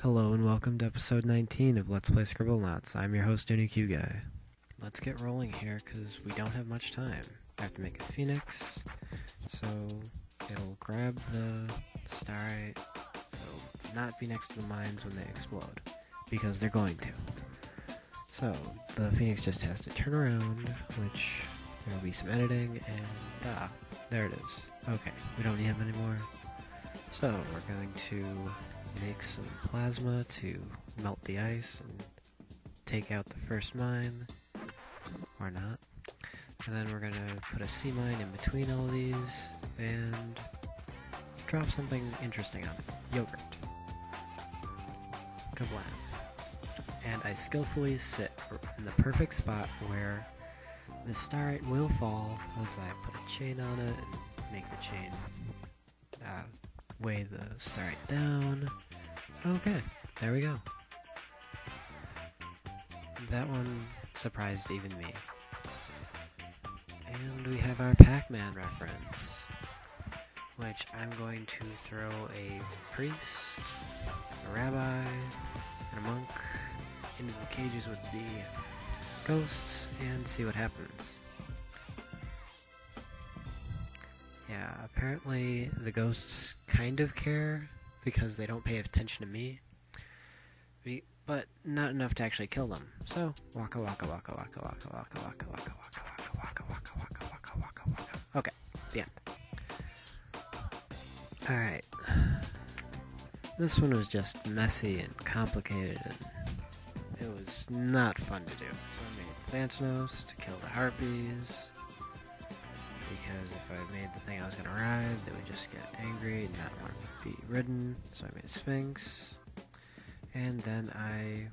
Hello and welcome to episode 19 of Let's Play Scribblenauts. I'm your host, Q Guy. Let's get rolling here because we don't have much time. I have to make a phoenix, so it'll grab the starite, so not be next to the mines when they explode, because they're going to. So the phoenix just has to turn around, which there will be some editing, and there it is. Okay, we don't need him anymore. So we're going to make some plasma to melt the ice and take out the first mine, or not. And then we're going to put a sea mine in between all these and drop something interesting on it. Yogurt. Kablam. And I skillfully sit in the perfect spot where the starite will fall once I put a chain on it and make the chain weigh the starite down. Okay, there we go. That one surprised even me. And we have our Pac-Man reference, which I'm going to throw a priest, a rabbi, and a monk into the cages with the ghosts and see what happens. Yeah, apparently the ghosts kind of care because they don't pay attention to me, but not enough to actually kill them. So, waka waka waka waka waka waka waka waka waka waka waka waka waka waka waka waka. Okay, the end. Alright. This one was just messy and complicated, and it was not fun to do. So I made Scribblenauts to kill the harpies, because if I made the thing I was going to ride, they would just get angry and not want to be ridden. So I made a Sphinx. And then I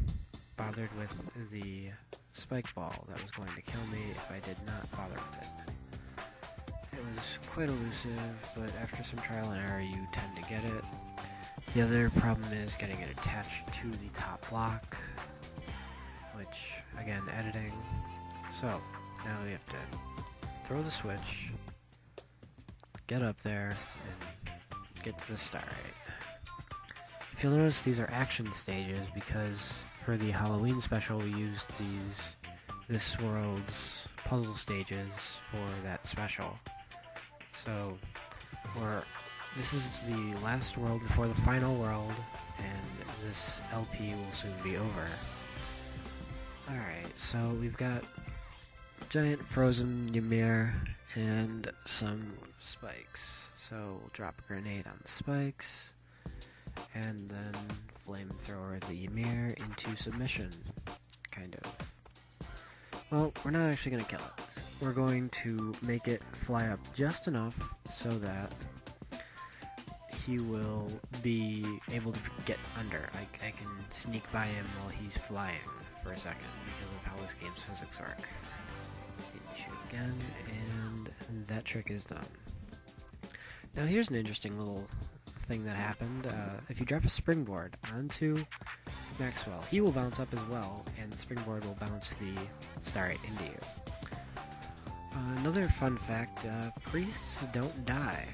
bothered with the spike ball that was going to kill me if I did not bother with it. It was quite elusive, but after some trial and error you tend to get it. The other problem is getting it attached to the top block, which, again, editing. So, now we have to throw the switch, get up there, and get to the starite. If you'll notice, these are action stages because for the Halloween special we used this world's puzzle stages for that special. So, this is the last world before the final world, and this LP will soon be over. Alright, so we've got giant frozen Ymir and some spikes. So we'll drop a grenade on the spikes and then flamethrower the Ymir into submission, kind of. Well, we're not actually going to kill it. We're going to make it fly up just enough so that he will be able to get under. I can sneak by him while he's flying for a second because of how this game's physics work. Just need to shoot again, and that trick is done. Now here's an interesting little thing that happened. If you drop a springboard onto Maxwell, he will bounce up as well, and the springboard will bounce the starite into you. Another fun fact, priests don't die.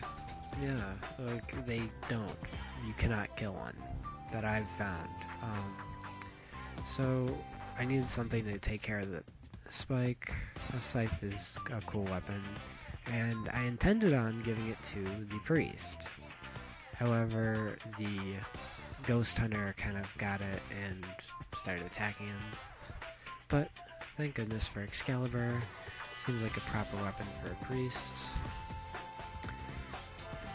Yeah, like, they don't. You cannot kill one, that I've found. So, I needed something to take care of the spike. A scythe is a cool weapon, and I intended on giving it to the priest. However, the ghost hunter kind of got it and started attacking him. But, thank goodness for Excalibur. Seems like a proper weapon for a priest.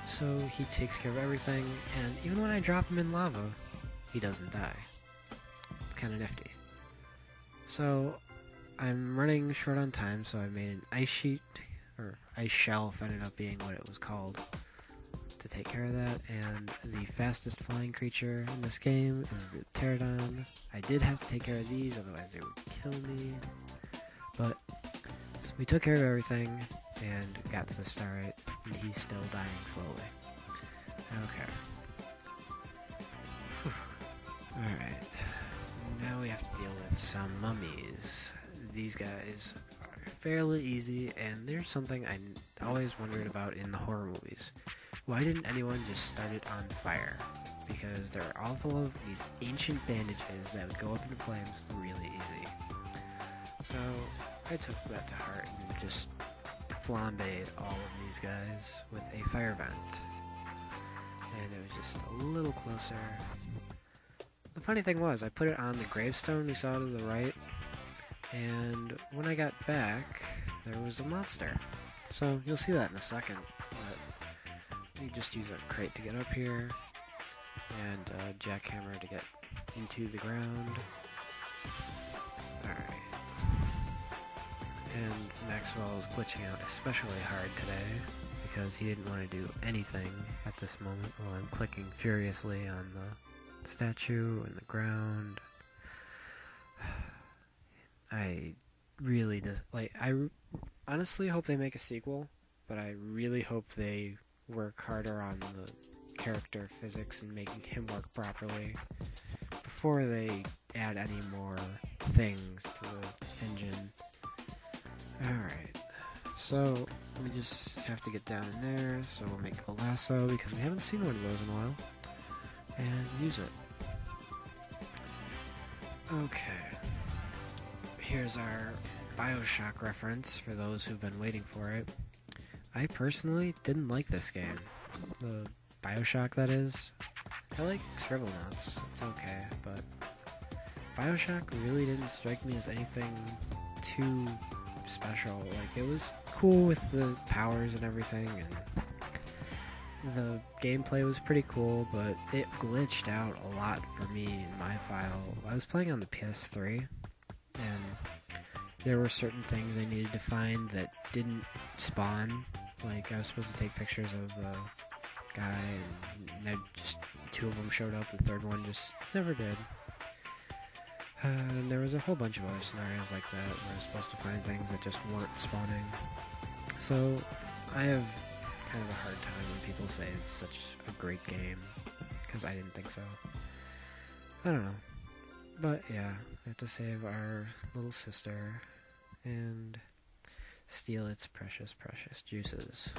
So he takes care of everything, and even when I drop him in lava, he doesn't die. It's kind of nifty. So, I'm running short on time, so I made an ice sheet, or ice shelf ended up being what it was called, to take care of that, and the fastest flying creature in this game is the pterodon. I did have to take care of these, otherwise they would kill me, but so we took care of everything, and got to the starite, and he's still dying slowly. Okay. Alright. Now we have to deal with some mummies. These guys are fairly easy, and there's something I always wondered about in the horror movies. Why didn't anyone just start it on fire? because they're all full of these ancient bandages that would go up into flames really easy. So I took that to heart and just flambéed all of these guys with a fire vent. And it was just a little closer. The funny thing was, I put it on the gravestone we saw to the right, and when I got back, there was a monster. So you'll see that in a second, but you just use a crate to get up here, and a jackhammer to get into the ground. Alright. And Maxwell was glitching out especially hard today, because he didn't want to do anything at this moment while I'm clicking furiously on the statue and the ground. I really I honestly hope they make a sequel, but I really hope they work harder on the character physics and making him work properly before they add any more things to the engine. Alright, so we just have to get down in there, so we'll make a lasso because we haven't seen one of those in a while, and use it. Okay, here's our BioShock reference for those who've been waiting for it. I personally didn't like this game. The BioShock, that is. I like Scribblenauts, it's okay, but BioShock really didn't strike me as anything too special. Like, it was cool with the powers and everything, and the gameplay was pretty cool, but it glitched out a lot for me in my file. I was playing on the PS3, and there were certain things I needed to find that didn't spawn. Like, I was supposed to take pictures of the guy, and just two of them showed up, the third one just never did. And there was a whole bunch of other scenarios like that where I was supposed to find things that just weren't spawning. So I have kind of a hard time when people say it's such a great game, because I didn't think so. I don't know. But yeah, we have to save our little sister and steal its precious, precious juices.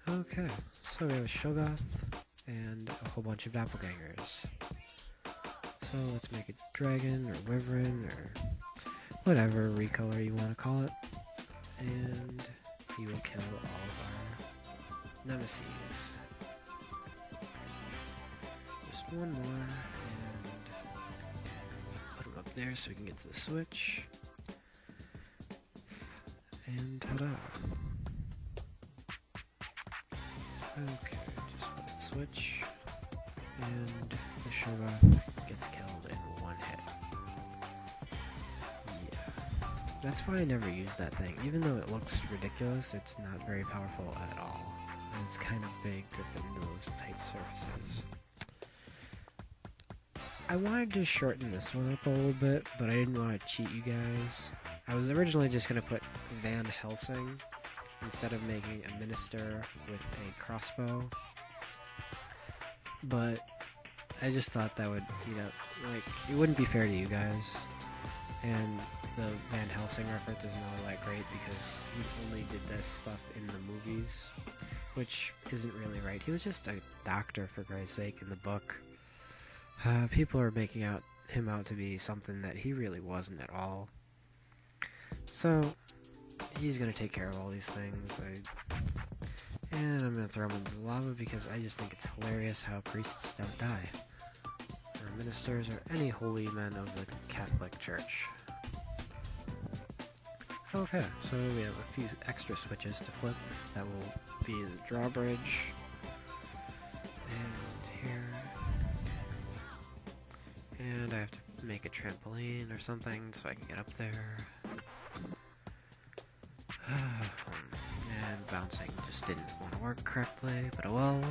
Okay, so we have a Shoggoth and a whole bunch of doppelgangers. So let's make it dragon, or wyvern, or whatever recolor you want to call it. And he will kill all of our nemesis. Just one more, and put him up there so we can get to the switch. And ta-da! Okay, just put the switch, and the Shoggoth gets killed in one hit. Yeah. That's why I never use that thing. Even though it looks ridiculous, it's not very powerful at all. And it's kind of big to fit into those tight surfaces. I wanted to shorten this one up a little bit, but I didn't want to cheat you guys. I was originally just going to put Van Helsing instead of making a minister with a crossbow. But I just thought that would eat up, like, it wouldn't be fair to you guys. And the Van Helsing reference isn't all that great because he only did this stuff in the movies, which isn't really right. He was just a doctor, for Christ's sake, in the book. People are making him out to be something that he really wasn't at all. So he's gonna take care of all these things. And I'm gonna throw him into the lava because I just think it's hilarious how priests don't die, or ministers, or any holy men of the Catholic Church. Okay, so we have a few extra switches to flip. That will be the drawbridge, and here, and I have to make a trampoline or something so I can get up there. And bouncing just didn't want to work correctly, but oh well.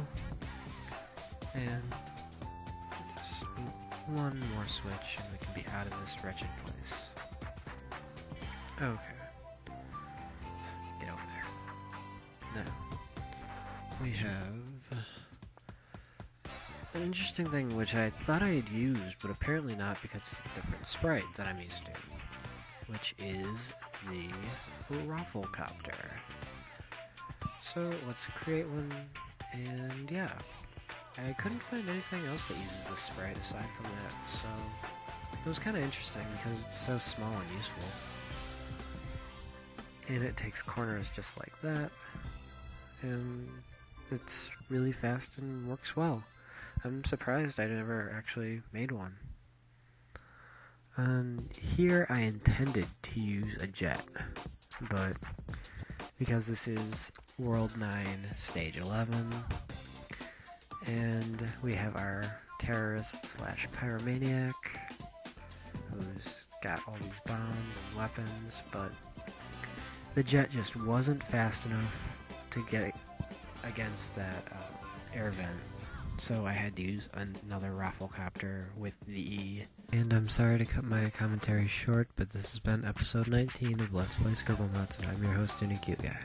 And just one more switch and we can be out of this wretched place. Okay. Get over there. Now, we have an interesting thing which I thought I had used, but apparently not because it's a different sprite that I'm used to, which is the Rafflecopter. So let's create one, and yeah. I couldn't find anything else that uses this sprite aside from that, so it was kind of interesting because it's so small and useful. And it takes corners just like that, and it's really fast and works well. I'm surprised I never actually made one. And here I intended to use a jet, but because this is World 9, Stage 11, and we have our terrorist slash pyromaniac who's got all these bombs and weapons, but the jet just wasn't fast enough to get against that air vent, so I had to use another rafflecopter with the E. And I'm sorry to cut my commentary short, but this has been episode 19 of Let's Play Scribblenauts, and I'm your host, Cute Guy.